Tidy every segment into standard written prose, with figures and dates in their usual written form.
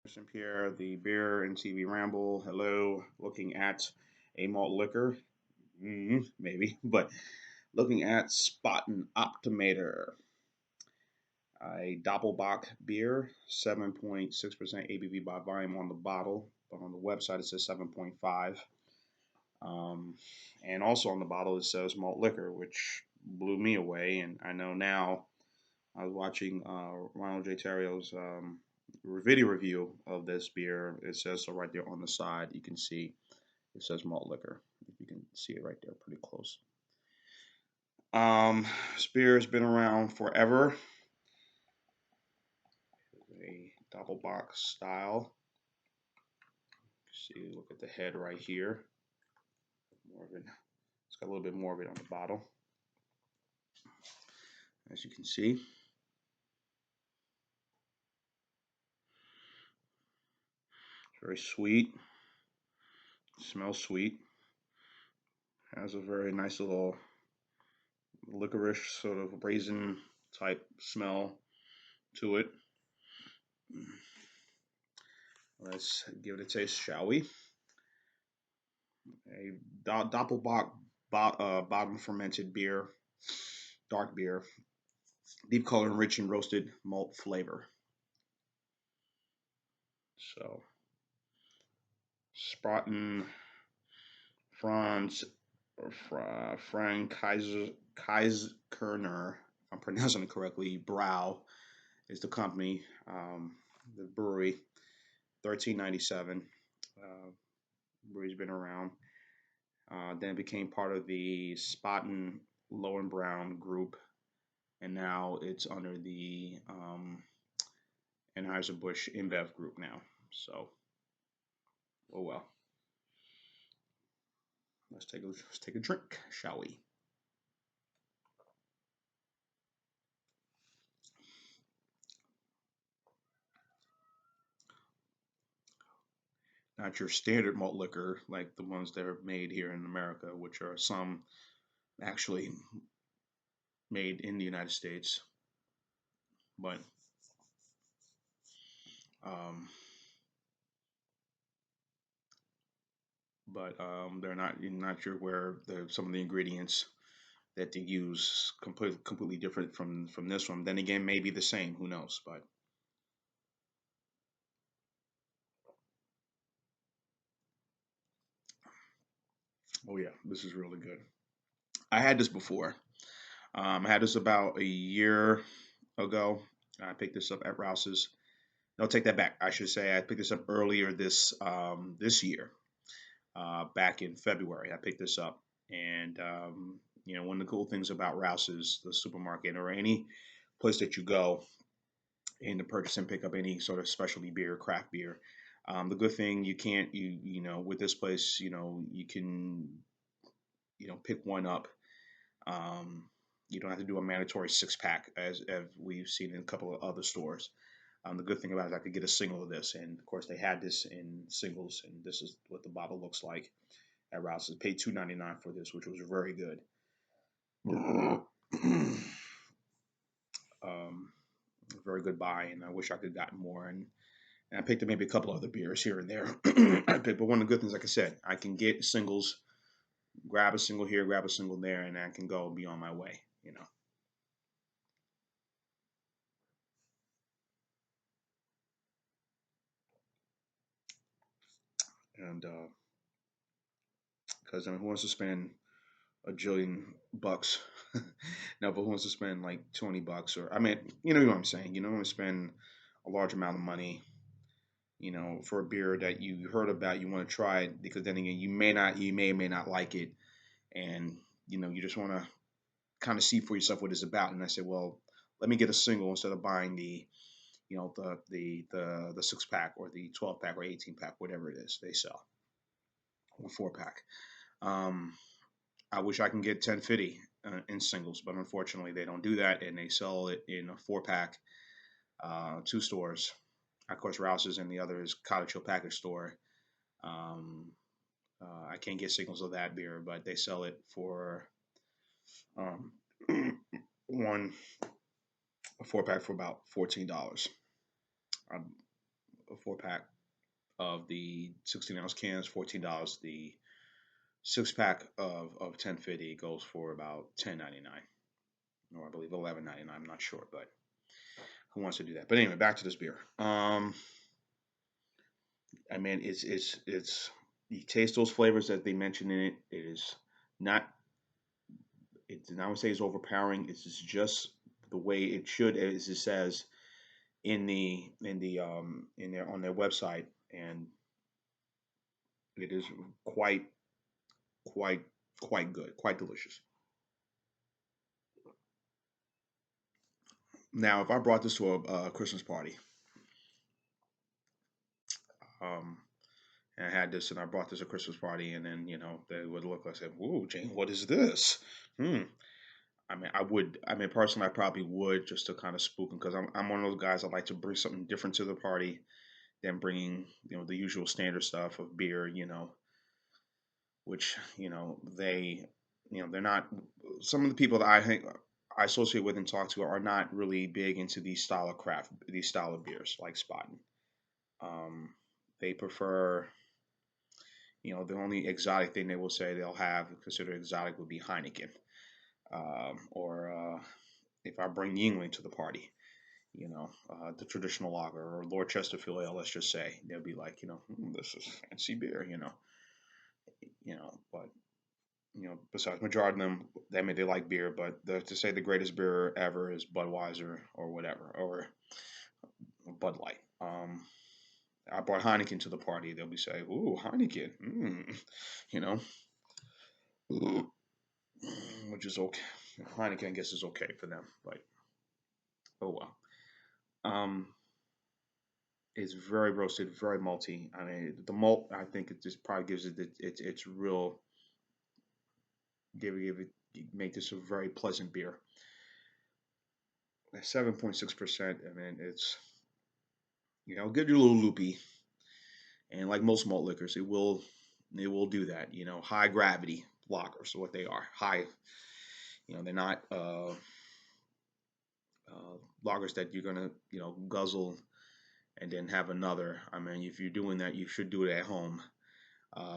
Christian Pierre, the beer and TV ramble. Hello, looking at a malt liquor, maybe, but looking at Spaten Optimator, a Doppelbock beer, 7.6% ABV by volume on the bottle, but on the website it says 7.5. Um, and also on the bottle it says malt liquor, which blew me away. And I know now I was watching Ronald J. Terrio's video review of this beer. It says so right there on the side. You can see it says malt liquor. If you can see it right there, pretty close. This beer has been around forever. A double box style. See, look at the head right here. More of it. It's got a little bit more of it on the bottle, as you can see. Very sweet. Smells sweet. Has a very nice little licorice, sort of raisin type smell to it. Let's give it a taste, shall we? A Doppelbock bottom fermented beer, dark beer, deep color, rich and roasted malt flavor. So, Spaten Franz Franziskaner, if I'm pronouncing it correctly, Bräu is the company, the brewery, 1397. Brewery's been around. Then became part of the Spaten Lowenbraun group, and now it's under the Anheuser-Busch InBev group now. So, oh well. Let's take a drink, shall we? Not your standard malt liquor like the ones that are made here in America, which are some actually made in the United States, but um, they're not. You're not sure where some of the ingredients that they use completely different from this one. Then again, maybe the same. Who knows? But oh yeah, this is really good. I had this before. I had this about a year ago. I picked this up at Rouse's. No, take that back. I should say I picked this up earlier this year, back in February. I picked this up, and one of the cool things about Rouse's, the supermarket, or any place that you go and to purchase and pick up any sort of specialty beer, craft beer. The good thing you can't with this place, you can pick one up. Um, you don't have to do a mandatory 6 pack as we've seen in a couple of other stores. The good thing about it is I could get a single of this, and of course they had this in singles, and this is what the bottle looks like at Rouse's. Paid $2.99 for this, which was very good. um, Very good buy, and I wish I could have gotten more. And I picked up maybe a couple other beers here and there. But one of the good things, like I said, I can get singles, grab a single here, grab a single there, and I can go and be on my way. And because who wants to spend a jillion bucks? No, but who wants to spend like $20? Or I mean, you know what I'm saying. You don't want to spend a large amount of money, for a beer that you heard about, you want to try it, because then again, you may or may not like it, and you just want to kind of see for yourself what it's about. And I said, well, let me get a single instead of buying the 6 pack or the 12 pack or 18 pack, whatever it is they sell, or 4 pack. Um, I wish I can get 1050 in singles, but unfortunately they don't do that, and they sell it in a 4 pack, 2 stores. Of course, Rouse's, and the other is Cottage Hill Package Store. Um, I can't get singles of that beer, but they sell it for um, one a 4 pack for about $14. a 4 pack of the 16-ounce cans, $14. The 6 pack of 1050 goes for about 10.99, or I believe 11.99. I'm not sure, but who wants to do that? But anyway, back to this beer. I mean, it's you taste those flavors that they mention in it. It is not. It's I would say it's overpowering. It's just the way it should, as it says in their on their website, and it is quite quite quite good, quite delicious. Now, if I brought this to a Christmas party, um, and I had this, and I brought this to a Christmas party, and then they would look like, say, "Whoa, Jane, what is this?" Hmm. I mean, I would. I mean, personally, I probably would just to kind of spook them because I'm one of those guys. I like to bring something different to the party than bringing the usual standard stuff of beer. Which they're not. Some of the people that I associate with and talk to are not really big into these style of beers like Spaten. Um, they prefer, the only exotic thing they will say they'll have considered exotic would be Heineken, or if I bring Yingling to the party, the traditional lager or Lord Chesterfield ale, let's just say, they'll be like, this is fancy beer, but besides majority of them, they mean they like beer, but to say the greatest beer ever is Budweiser or whatever, or Bud Light. I brought Heineken to the party. They'll be saying, "Ooh, Heineken," you know, which is okay. Heineken, I guess, is okay for them, but oh well. Um, it's very roasted, very malty. I mean, the malt, I think it just probably gives it its real give it make this a very pleasant beer. 7.6%. I mean, it's get you a little loopy, and like most malt liquors, it will do that. High gravity blockers, what they are. High, they're not lagers that you're gonna guzzle and then have another. I mean, if you're doing that, you should do it at home,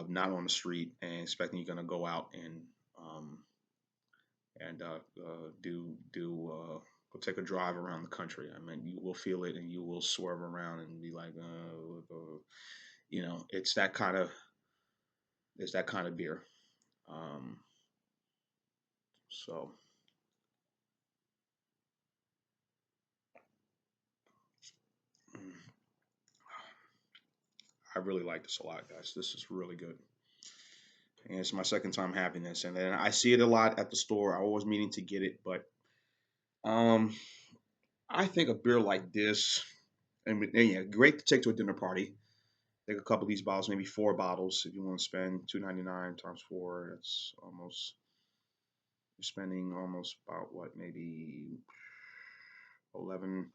not on the street, and expecting you're gonna go out um, and go take a drive around the country. I mean, you will feel it, and you will swerve around and be like, it's that kind of beer. Um, so mm, I really like this a lot, guys. This is really good. And it's my second time having this, and then I see it a lot at the store. I was meaning to get it, but um, I think a beer like this, and yeah, great to take to a dinner party. Take a couple of these bottles, maybe 4 bottles, if you want to spend 2.99 times four. That's almost you're spending almost about what, maybe 11,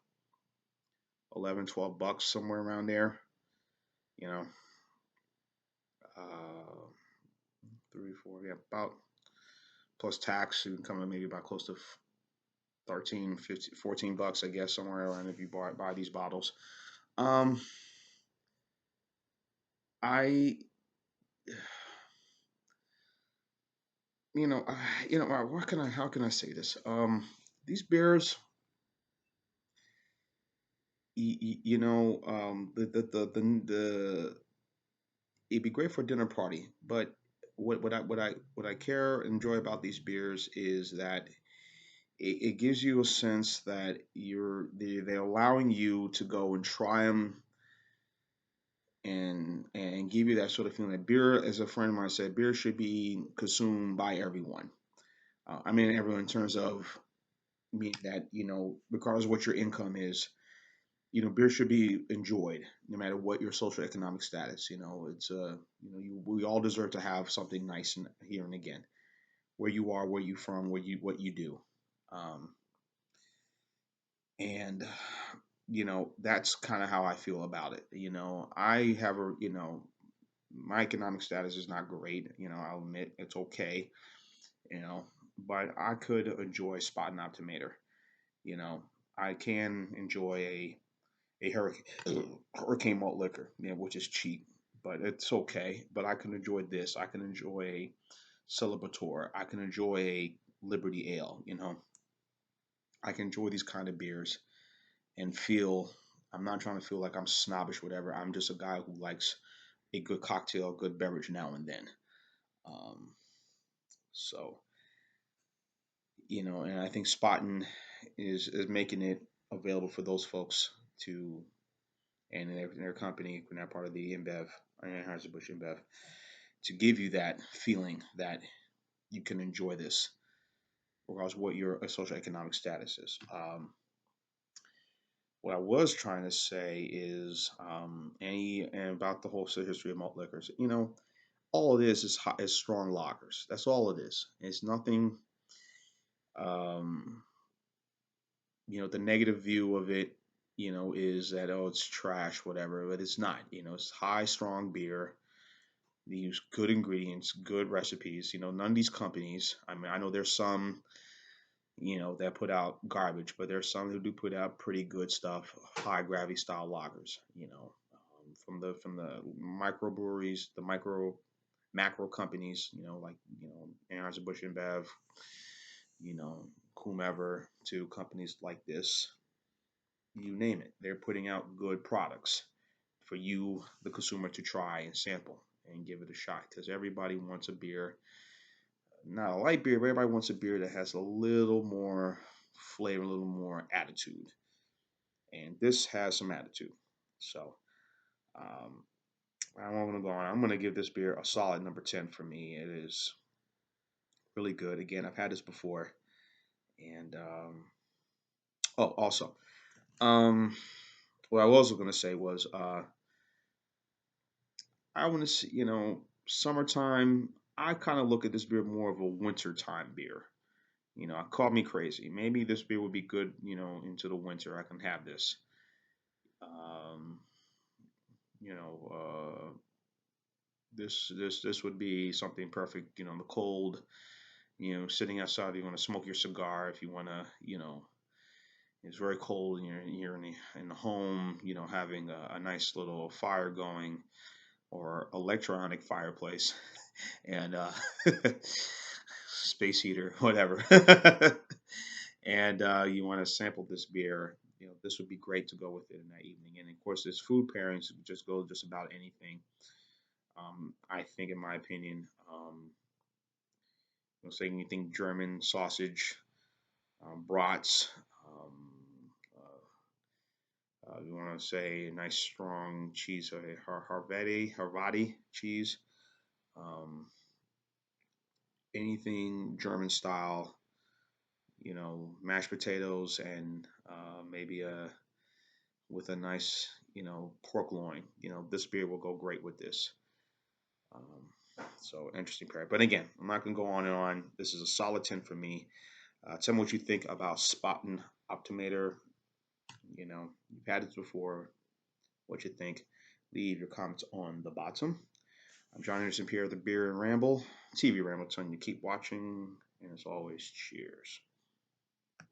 11, $12 somewhere around there. You know, uh, three, four, yeah, about plus tax, you can come to maybe about close to 13, 15, $14, I guess, somewhere around if you buy these bottles. Um, I, what can how can I say this? These beers, the it'd be great for a dinner party, but what I care enjoy about these beers is that it gives you a sense that they're allowing you to go and try them and give you that sort of feeling that beer, as a friend of mine said, beer should be consumed by everyone. I mean, everyone in terms of mean that regardless of what your income is, beer should be enjoyed no matter what your social economic status. It's we all deserve to have something nice and here and again, where you are, where you from, what you do, um, and that's kind of how I feel about it. I have my economic status is not great. I'll admit it's okay. You know, but I could enjoy Spaten Optimator. You know, I can enjoy a hurricane malt liquor, which is cheap, but it's okay. But I can enjoy this. I can enjoy a celebrator. I can enjoy a Liberty Ale. I can enjoy these kind of beers and feel. I'm not trying to feel like I'm snobbish, whatever. I'm just a guy who likes a good cocktail, a good beverage now and then. Um, so and I think Spaten is making it available for those folks to, and their company, when they're part of the InBev, Anheuser-Busch InBev, to give you that feeling that you can enjoy this, regardless of what your socioeconomic status is. What I was trying to say is, and about the whole history of malt liquors, all it is strong lagers. That's all it is. It's nothing. Um, the negative view of it, is that, oh, it's trash, whatever, but it's not. It's high, strong beer. They use good ingredients, good recipes. None of these companies. I mean, I know there's some, that put out garbage, but there's some who do put out pretty good stuff, high gravity style lagers. From the microbreweries, the macro companies, like Anheuser-Busch InBev, you know, whomever, to companies like this, you name it. They're putting out good products for you, the consumer, to try and sample and give it a shot. Because everybody wants a beer, not a light beer, but everybody wants a beer that has a little more flavor, a little more attitude. And this has some attitude. So um, I don't want to go on. I'm going to give this beer a solid number 10 for me. It is really good. Again, I've had this before. And oh, also, um, what I was also going to say was, I want to see, summertime. I kind of look at this beer more of a wintertime beer. Call me crazy. Maybe this beer would be good, into the winter. I can have this. Um, you know, this would be something perfect, in the cold. Sitting outside. You want to smoke your cigar. If you want to, it's very cold, and you're in the home. Having a nice little fire going, or electronic fireplace, and space heater, whatever. And you want to sample this beer, this would be great to go with it in that evening. And of course, there's food pairings just go just about anything. I think, in my opinion, say anything German sausage, brats. Um, you want to say a nice strong cheese, Harvati cheese, um, anything German style, mashed potatoes, and maybe with a nice, pork loin. This beer will go great with this. So interesting pair. But again, I'm not going to go on and on. This is a solid 10 for me. Tell me what you think about Spaten Optimator. You've had this before. What you think? Leave your comments on the bottom. I'm John Anderson Pierre, the Beer and Ramble, TV Ramble, telling you to keep watching. And as always, cheers.